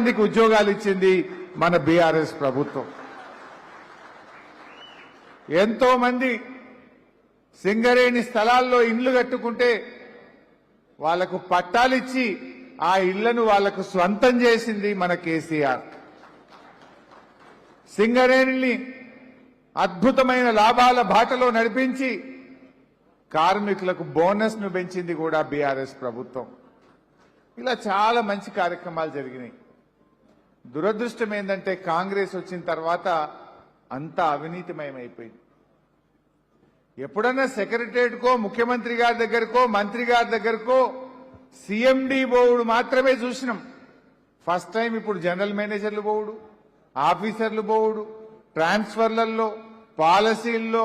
మందికి ఉద్యోగాలు ఇచ్చింది మన బీఆర్ఎస్ ప్రభుత్వం. ఎంతో మంది సింగరేణి స్థలాల్లో ఇండ్లు కట్టుకుంటే వాళ్లకు పట్టాలిచ్చి ఆ ఇళ్లను వాళ్లకు స్వంతం చేసింది మన కేసీఆర్. సింగరేణిని అద్భుతమైన లాభాల బాటలో నడిపించి కార్మికులకు బోనస్ ను పెంచింది కూడా బీఆర్ఎస్ ప్రభుత్వం. ఇలా చాలా మంచి కార్యక్రమాలు జరిగినాయి. దురదృష్టం ఏంటంటే కాంగ్రెస్ వచ్చిన తర్వాత అంతా అవినీతిమయమైపోయింది. ఎప్పుడన్నా సెక్రటరియట్కో ముఖ్యమంత్రి గారి దగ్గరకో మంత్రి గారి దగ్గరకో సీఎండీ బోర్డు మాత్రమే చూసినాం. ఫస్ట్ టైం ఇప్పుడు జనరల్ మేనేజర్లు బోర్డు, ఆఫీసర్లు బోర్డు, ట్రాన్స్ఫర్లలో, పాలసీల్లో,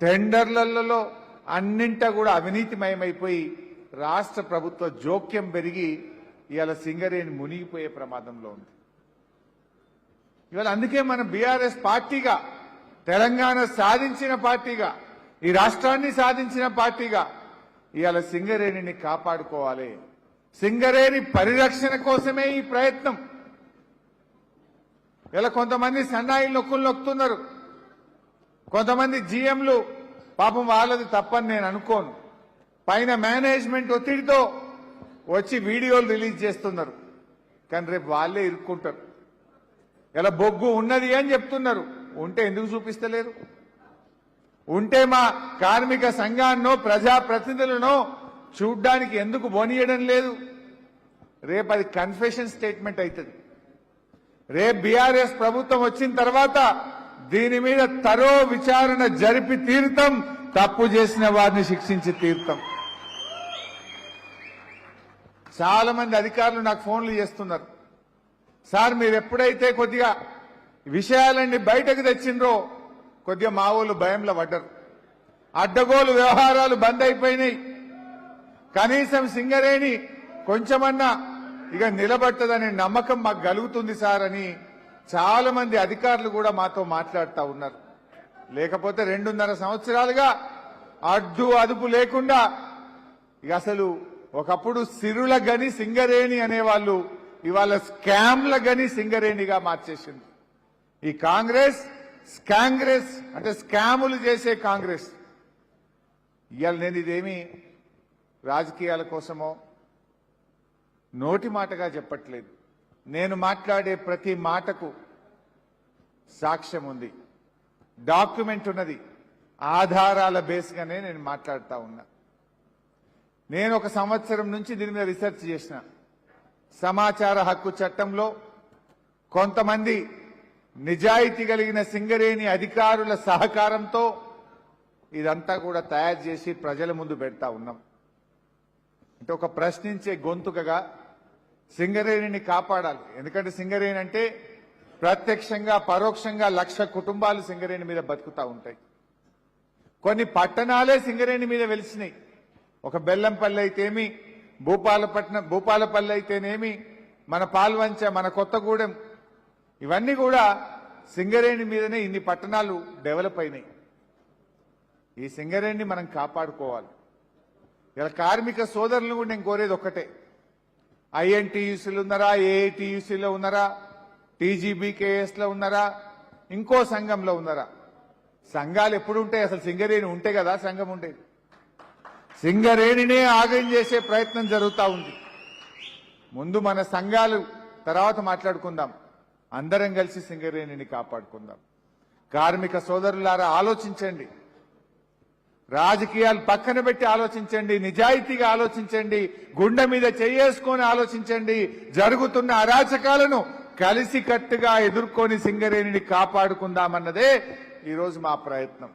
టెండర్లలో అన్నింటా కూడా అవినీతిమయమైపోయి రాష్ట్ర ప్రభుత్వ జోక్యం పెరిగి ఇవాళ సింగరేణి మునిగిపోయే ప్రమాదంలో ఉంది. ఇవాళ అందుకే మన బీఆర్ఎస్ పార్టీగా, తెలంగాణ సాధించిన పార్టీగా, ఈ రాష్ట్రాన్ని సాధించిన పార్టీగా ఇవాళ సింగరేణిని కాపాడుకోవాలి. సింగరేణి పరిరక్షణ కోసమే ఈ ప్రయత్నం. ఇలా కొంతమంది సన్నాయి నొక్కులు నొక్కుతున్నారు, కొంతమంది జీఎంలు పాపం వాళ్ళది తప్పని నేను అనుకోను. పైన మేనేజ్మెంట్ ఒత్తిడితో వచ్చి వీడియోలు రిలీజ్ చేస్తున్నారు, కానీ రేపు వాళ్ళే ఇరుక్కుంటారు. ఇలా బొగ్గు ఉన్నది అని చెప్తున్నారు, ఉంటే ఎందుకు చూపిస్తలేరు? ఉంటే మా కార్మిక సంఘాన్నో ప్రజాప్రతినిధులనో చూడ్డానికి ఎందుకు బోనియడం లేదు? రేపు అది కన్ఫెషన్ స్టేట్మెంట్ అవుతుంది. రేపు బీఆర్ఎస్ ప్రభుత్వం వచ్చిన తర్వాత దీని మీద తరో విచారణ జరిపి తీరుతాం, తప్పు చేసిన వారిని శిక్షించి తీరుతాం. చాలా మంది అధికారులు నాకు ఫోన్లు చేస్తున్నారు, సార్ మీరు ఎప్పుడైతే కొద్దిగా విషయాలన్నీ బయటకు తెచ్చిండ్రో కొద్దిగా మా వాళ్ళు భయంలో పడ్డారు. అడ్డగోలు వ్యవహారాలు బంద్ అయిపోయినాయి, కనీసం సింగరేణి కొంచెమన్నా ఇక నిలబట్టదనే నమ్మకం మాకు కలుగుతుంది సార్ అని చాలా మంది అధికారులు కూడా మాతో మాట్లాడుతూ ఉన్నారు. లేకపోతే 2.5 సంవత్సరాలుగా అడ్డు అదుపు లేకుండా ఇక అసలు ఒకప్పుడు సిరుల గని సింగరేణి అనేవాళ్ళు ఇవాళ స్కామ్ల గని సింగరేణిగా మార్చేసింది. ఈ కాంగ్రెస్ అంటే స్కాములు చేసే కాంగ్రెస్. ఇవాళ నేను ఇదేమి రాజకీయాల కోసమో నోటి మాటగా చెప్పట్లేదు. నేను మాట్లాడే ప్రతి మాటకు సాక్ష్యం ఉంది, డాక్యుమెంట్ ఉన్నది, ఆధారాల బేస్గానే నేను మాట్లాడుతూ ఉన్నా. నేను 1 సంవత్సరం నుంచి దీని మీద రీసెర్చ్ చేసిన. సమాచార హక్కు చట్టంలో కొంతమంది నిజాయితీ కలిగిన సింగరేణి అధికారుల సహకారంతో ఇదంతా కూడా తయారు చేసి ప్రజల ముందు పెడతా ఉన్నాం. అంటే ఒక ప్రశ్నించే గొంతుకగా సింగరేణిని కాపాడాలి. ఎందుకంటే సింగరేణి అంటే ప్రత్యక్షంగా పరోక్షంగా 1,00,000 కుటుంబాలు సింగరేణి మీద బతుకుతా ఉంటాయి. కొన్ని పట్టణాలే సింగరేణి మీద వెలిసినాయి. ఒక బెల్లంపల్లి అయితేమి, భూపాలపల్లి అయితేనేమి, మన పాల్వంచ, మన కొత్తగూడెం, ఇవన్నీ కూడా సింగరేణి మీదనే ఇన్ని పట్టణాలు డెవలప్ అయినాయి. ఈ సింగరేణిని మనం కాపాడుకోవాలి. ఇలా కార్మిక సోదరులను కూడా నేను కోరేది ఒక్కటే, ఐఎన్టీయూసీలు ఉన్నారా, ఏఐటీయూసీలో ఉన్నారా, టీజీబీకేఎస్లో ఉన్నారా, ఇంకో సంఘంలో ఉన్నారా? సంఘాలు ఎప్పుడు ఉంటాయి? అసలు సింగరేణి ఉంటే కదా సంఘం ఉండేది. సింగరేణినే ఆగం చేసే ప్రయత్నం జరుగుతూ ఉంది. ముందు మన సంఘాలు తర్వాత మాట్లాడుకుందాం, అందరం కలిసి సింగరేణిని కాపాడుకుందాం. కార్మిక సోదరులారా ఆలోచించండి, రాజకీయాలు పక్కన పెట్టి ఆలోచించండి, నిజాయితీగా ఆలోచించండి, గుండె మీద చేసుకొని ఆలోచించండి. జరుగుతున్న అరాచకాలను కలిసికట్టుగా ఎదుర్కొని సింగరేణిని కాపాడుకుందామన్నదే ఈరోజు మా ప్రయత్నం.